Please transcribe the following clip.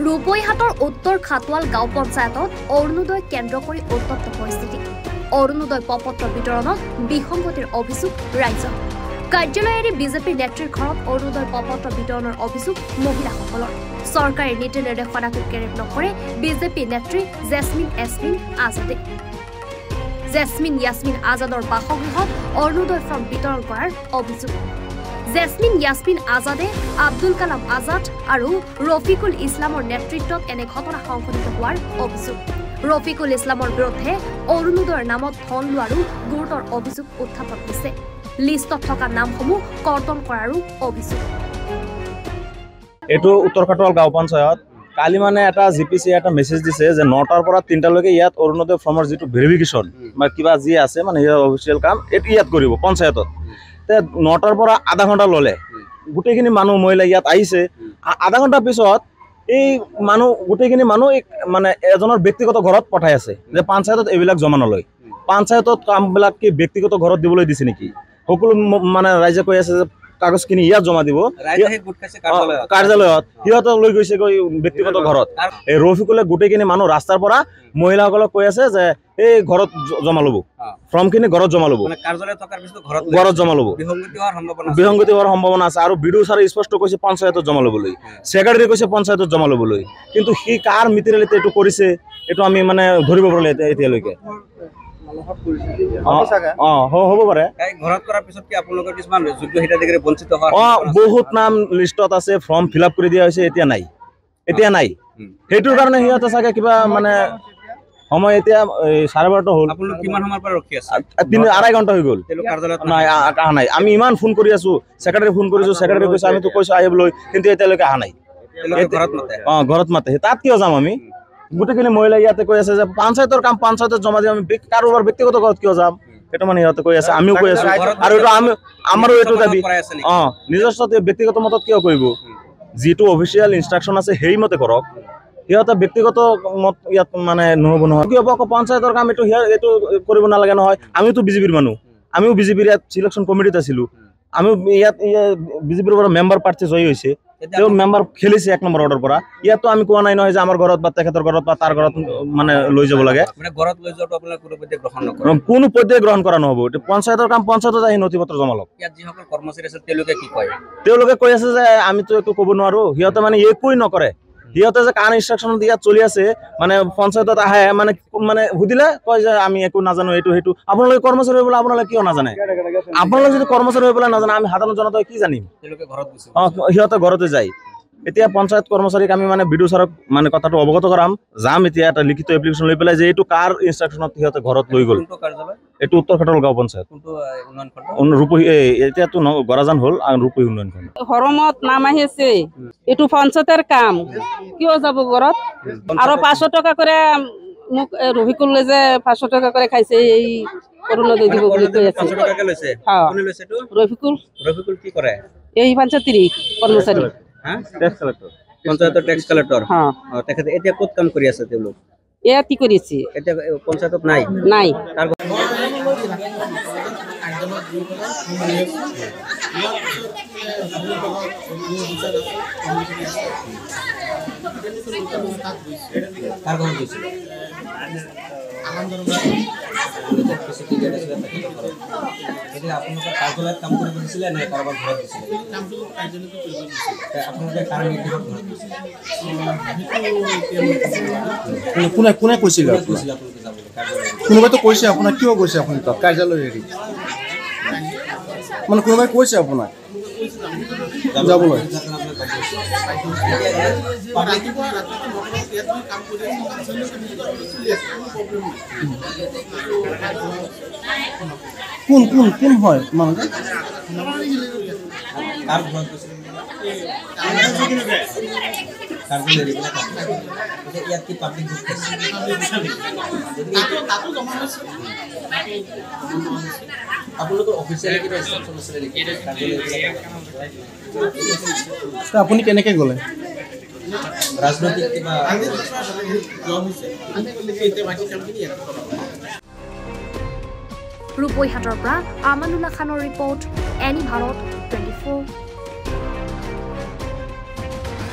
ৰূপৈহাটৰ উত্তৰ খাটোৱাল গাঁও পঞ্চায়তত অৰুণোদয় কেন্দ্ৰ কৰি উত্তপ্ত পৰিস্থিতি। অৰুণোদয় প্ৰপত্ৰ বিতৰণত বিসংগতিৰ অভিযোগ ৰাইজৰ। কাৰ্যালয় এৰি বিজেপিৰ নেত্ৰীৰ ঘৰত অৰুণোদয় প্ৰপত্ৰ বিতৰণৰ অভিযোগ মহিলাসকলৰ। চৰকাৰী নীতি নিৰ্দেশনাক কেৰেপ নকৰে বিজেপি নেত্ৰী জেছমিন য়াছমিন আজাদৰ বাসগৃহত অৰুণোদয় ফৰ্ম বিতৰণ কৰাৰ অভিযোগ। জেছমিন আজাদে আব্দুল কালাম আজাদ আৰু ৰফিকুল ইছলামৰ নেতৃত্বত এনে ঘটনা সংঘটিত হোৱাৰ অভিযোগ। ৰফিকুল ইছলামৰ বিৰুদ্ধে অৰুণোদয়ৰ নামত ধন লোৱাৰো গুৰুতৰ অভিযোগ উত্থাপন হৈছে। লিষ্টত থকা নামসমূহ কৰ্তন কৰাৰো অভিযোগ। এইটো উত্তৰ খাটোৱাল গাঁও পঞ্চায়ত কালি মানে এটা জিপিচি এটা মেছেজ দিছে যে 9টাৰ পৰা 3টালৈকে ইয়াত অৰুণোদয় ফৰ্মৰ যিটো ভেৰিফিকেশ্যন বা কিবা যি আছে মানে অফিচিয়েল কাম এইটো ইয়াত কৰিব পঞ্চায়তত। 9টাৰ পৰা আধা ঘণ্টা ল'লে, গোটেইখিনি মানুহ মহিলা ইয়াত আহিছে। আধা ঘণ্টাৰ পিছত এই মানুহ গোটেইখিনি মানুহ মানে এজনৰ ব্যক্তিগত ঘৰত পঠাই আছে যে পঞ্চায়তত এইবিলাক জমা নলয়। পঞ্চায়তত কামবিলাক কি ব্যক্তিগত ঘৰত দিবলৈ দিছে নেকি? সকলো মানে ৰাইজে কৈ আছে যে কাগজখিনি ইয়াত জমা দিব কাৰ্যালয়ত, সিহঁতক লৈ গৈছে ব্যক্তিগত ঘৰত। এই ৰফিকুলে গোটেইখিনি মানুহ ৰাস্তাৰ পৰা মহিলাসকলক কৈ আছে যে এই ঘৰত জমা ল'ব, ফৰ্মখিনি ঘৰত জমা ল'ব, ঘৰত জমা ল'ব। বিসংগতি হোৱাৰ সম্ভাৱনা আছে। আৰু বিডিঅ ছাৰে স্পষ্ট কৈছে পঞ্চায়তত জমা ল'বলৈ, ছেক্ৰেটাৰী কৈছে পঞ্চায়তত জমা ল'বলৈ। কিন্তু সি কাৰ মিতিৰেলিতে এইটো কৰিছে এইটো আমি মানে ধৰিব পৰা এতিয়ালৈকে। হ'ব পাৰে বহুত নাম লিষ্টত আছে, ফৰ্ম ফিল আপ কৰি দিয়া হৈছে, এতিয়া নাই। সেইটোৰ কাৰণে সিহঁতে চাগে কিবা মানে সময় এতিয়া 12:30 হ'ল, 2.5 ঘণ্টা হৈ গ'ল, অহা নাই। আমি ইমান ফোন কৰি আছো, ছেক্ৰেটাৰী ফোন কৰিছো, ছেক্ৰেটাৰী কৈছে আমিতো কৈছো আহিবলৈ, কিন্তু এতিয়ালৈকে অহা নাই। ঘৰত মাতে, তাত কিয় যাম আমি? গোটেইখিনি মহিলা ইয়াতে কৈ আছে যে পঞ্চায়তৰ কাম পঞ্চায়তত জমা দিম, আমি কাৰোবাৰ ব্যক্তিগত ঘৰত কিয় যাম? সেইটো মানে সিহঁতে কৈ আছে, আমিও কৈ আছো। আৰু এইটো আমাৰো এইটো দাবী, নিজস্ব ব্যক্তিগত মতত কিয় কৰিব? যিটো অফিচিয়েল ইনষ্ট্ৰাকশ্যন আছে সেইমতে কৰক। সিহঁতে ব্যক্তিগত মত ইয়াত মানে নহ'ব নহয়। কি হ'ব আকৌ পঞ্চায়তৰ কাম এইটো কৰিব নালাগে নহয়। আমিওতো বিজেপিৰ মানুহ, আমিও বিজেপিৰ ইয়াত চিলেকশ্যন কমিটিত আছিলো। আমিও ইয়াত বিজেপিৰ পৰা মেম্বাৰ প্ৰাৰ্থী জয়ী হৈছে, তেওঁ মেম্বাৰ খেলিছে 1 নম্বৰ ৱাৰ্ডৰ পৰা। ইয়াতো আমি কোৱা নাই নহয় যে আমাৰ ঘৰত বা তেখেতৰ ঘৰত বা তাৰ ঘৰত মানে লৈ যাব লাগে। কোনো পৰ্যায়ে গ্ৰহণ কৰা নহ'ব। পঞ্চায়তৰ কাম পঞ্চায়তত আহি নথি পত্ৰ জমা লওক। তেওঁলোকে কৈ আছে যে আমিতো একো ক'ব নোৱাৰো, সিহঁতে মানে একোৱেই নকৰে। সিহঁতে যে কাৰ ইনষ্ট্ৰাকশ্যন ইয়াত চলি আছে, মানে পঞ্চায়তত আহে মানে সুধিলে কয় যে আমি একো নাজানো, এইটো সেইটো। আপোনালোকে কৰ্মচাৰী হৈ পেলাই আপোনালোকে কিয় নাজানে? আপোনালোকে যদি কৰ্মচাৰী হৈ পেলাই নাজানে, আমি সাধাৰণ জনতাই কি জানিম? সিহঁতে ঘৰতে যায়। এতিয়া পঞ্চায়ত কৰ্মচাৰীক আমি মানে বিডিঅ ছাৰক মানে কথাটো অৱগত কৰাম, যাম এতিয়া এটা লিখিত এপ্লিকেশ্যন লৈ পেলাই যে এইটো কাৰ ইনষ্ট্ৰাকশ্যনত সিহঁতে ঘৰত লৈ গ'ল। এইটো উত্তৰ খাটোৱাল গাঁও পঞ্চায়ত, এতিয়াতো গৰাজান হ'ল ৰূপহী উন্নয়ন খণ্ড। হৰমত নাম আহিছে, এইটো পঞ্চায়তৰ কাম, কিয় যাব ঘৰত? আৰু 500 টকা করে মোক রফিকুলে যে 500 টাকা করে খাইছে, এই অরুণোদয় দিব বলে কই আছে। 500 টাকা লৈছে, কোনে লৈছে তো? রফিকুল কি কৰে? এই পঞ্চায়তী কৰ্মচাৰী, হ্যাঁ, ট্যাক্স কালেক্টৰ, পঞ্চায়তৰ ট্যাক্স কালেক্টৰ। হ্যাঁ, তেখেতে এতিয়া ক'ত কাম কৰি আছে? তেওঁলোক এয়া কি কৰিছে? এতিয়া পঞ্চায়তত নাই। কোনে কৈছিল? কোনোবাইতো কৈছে আপোনাক, কিয় কৈছে আপুনি তাত কাৰ্যালয় এৰি? মানে কোনোবাই কৈছে আপোনাক যাবলৈ? কোন হয় মানুহ? আপুনি কেনেকে গ'লে? ৰূপৈহাটৰ পৰা আমানুল্লাহ খানৰ ৰিপৰ্ট, এনি ভাৰত 24।